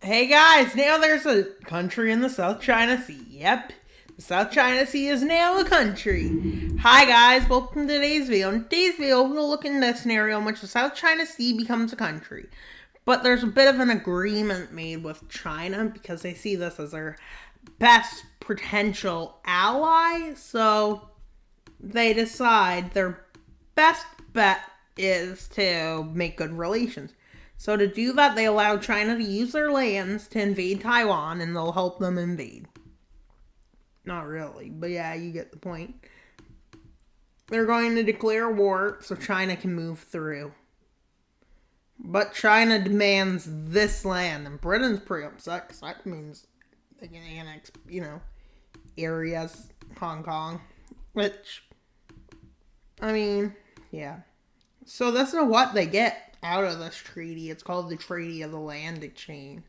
Hey guys, now there's a country in the South China Sea. Yep, the South China Sea is now a country. Hi guys, welcome to today's video. In today's video, we'll look into a scenario in which the South China Sea becomes a country. But there's a bit of an agreement made with China because they see this as their best potential ally. So they decide their best bet is to make good relations. So to do that, they allow China to use their lands to invade Taiwan, and they'll help them invade. Not really, but yeah, you get the point. They're going to declare war so China can move through. But China demands this land, and Britain's pretty upset because that means they can annex, areas, Hong Kong. Which, yeah. So this is what they get out of this treaty. It's called the Treaty of the Land Exchange,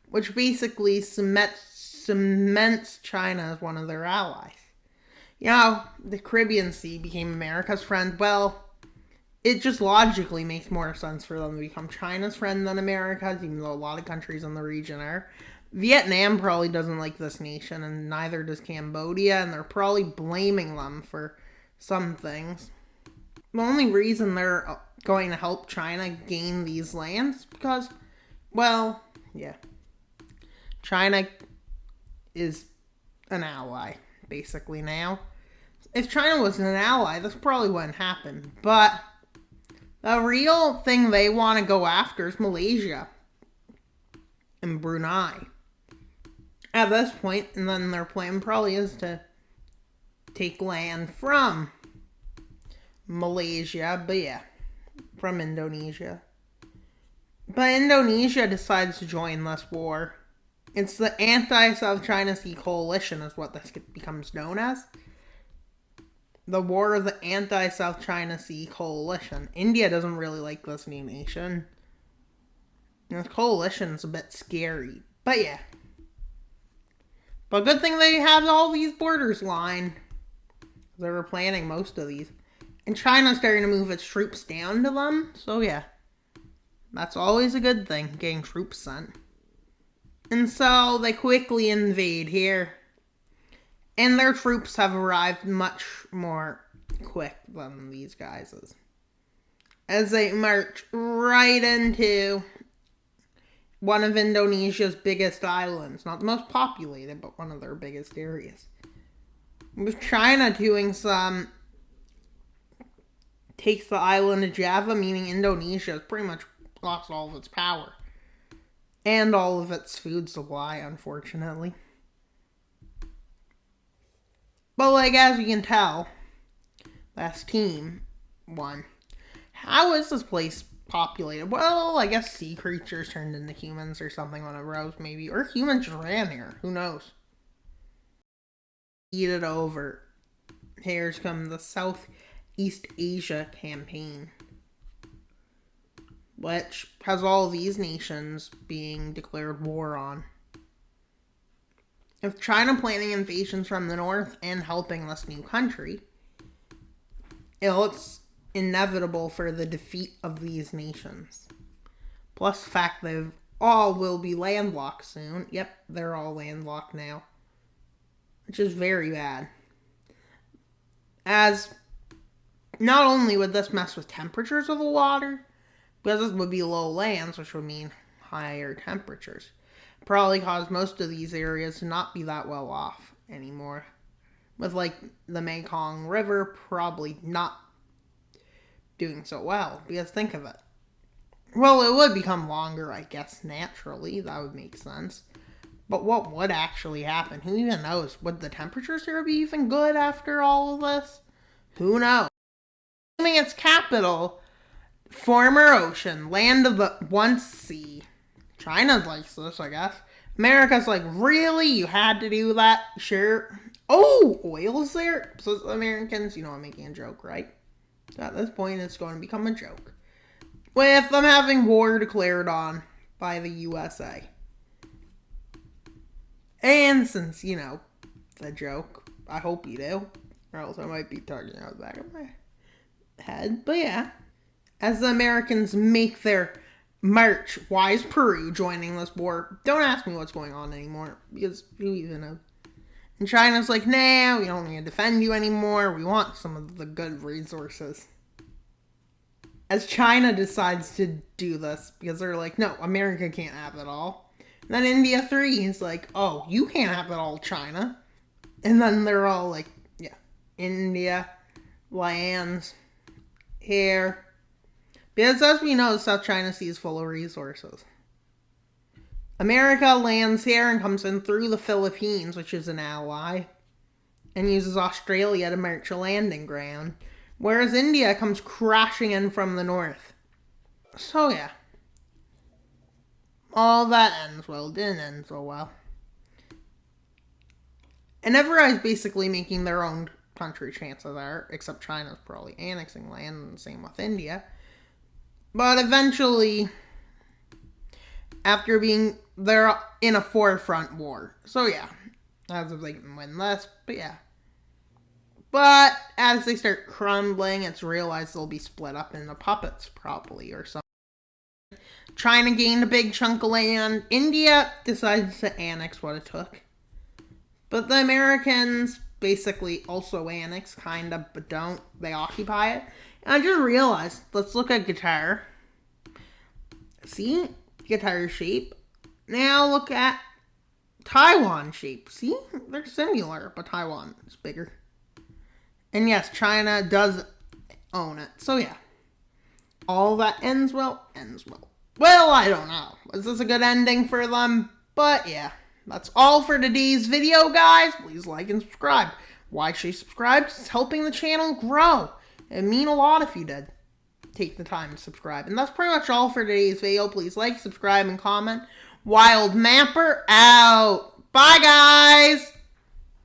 which basically cements China as one of their allies. The Caribbean Sea became America's friend. Well, it just logically makes more sense for them to become China's friend than America's, even though a lot of countries in the region are. Vietnam probably doesn't like this nation, and neither does Cambodia, and they're probably blaming them for some things. The only reason they're going to help China gain these lands is because, China is an ally, basically, now. If China was an ally, this probably wouldn't happen. But the real thing they want to go after is Malaysia and Brunei. At this point, and then their plan probably is to take land from Malaysia, from Indonesia. But Indonesia decides to join this war. It's the Anti-South China Sea Coalition is what this becomes known as. The War of the Anti-South China Sea Coalition. India doesn't really like this new nation. This coalition's a bit scary. But yeah. But good thing they have all these borders lined. They were planning most of these. And China's starting to move its troops down to them. So yeah. That's always a good thing, getting troops sent. And so they quickly invade here. And their troops have arrived much more quick than these guys'. As they march right into one of Indonesia's biggest islands. Not the most populated, but one of their biggest areas. With China doing takes the island of Java, meaning Indonesia has pretty much lost all of its power. And all of its food supply, unfortunately. But as you can tell, last team won. How is this place populated? Well, I guess sea creatures turned into humans or something when it rose, maybe. Or humans just ran here. Who knows? Eat it over. Here's come the Southeast Asia campaign, which has all these nations being declared war on. With China planning invasions from the north and helping this new country, it looks inevitable for the defeat of these nations. Plus the fact they all will be landlocked soon. Yep, they're all landlocked now. Which is very bad. As not only would this mess with temperatures of the water, because this would be low lands, which would mean higher temperatures. Probably cause most of these areas to not be that well off anymore. With the Mekong River probably not doing so well. Because think of it. Well, it would become longer, I guess, naturally. That would make sense. But what would actually happen? Who even knows? Would the temperatures here be even good after all of this? Who knows? Assuming its capital, former ocean, land of the once sea. China likes this, I guess. America's like, really? You had to do that? Sure. Oh, oil's there? So the Americans, I'm making a joke, right? So at this point, it's going to become a joke. With them having war declared on by the USA. And since, the joke, I hope you do. Or else I might be talking out the back of my head. But yeah. As the Americans make their March. Why is Peru joining this war? Don't ask me what's going on anymore, because who even knows? And China's like, nah, we don't need to defend you anymore. We want some of the good resources. As China decides to do this, because they're like, no, America can't have it all. And then India 3 is like, oh, you can't have it all, China. And then they're all like, yeah, India lands here. Because as we know, South China Sea is full of resources. America lands here and comes in through the Philippines, which is an ally, and uses Australia to mark a landing ground. Whereas India comes crashing in from the north. So yeah. All that ends well. Didn't end so well. And everybody's basically making their own country, chances are, except China's probably annexing land, and the same with India. But eventually, after being, they're in a forefront war. So yeah, as if they can win this, but yeah. But as they start crumbling, it's realized they'll be split up into puppets, probably, or something. China gained a big chunk of land. India decides to annex what it took. But the Americans basically also annex, kind of, but don't. They occupy it. And I just realized, let's look at Qatar. See? Qatar shape. Now look at Taiwan shape. See? They're similar, but Taiwan is bigger. And yes, China does own it. So yeah. All that ends well, ends well. Well, I don't know. Was this a good ending for them? But yeah. That's all for today's video, guys. Please like and subscribe. Why should you subscribe? It's helping the channel grow. It'd mean a lot if you did take the time to subscribe. And that's pretty much all for today's video. Please like, subscribe, and comment. Wild Mapper out. Bye, guys.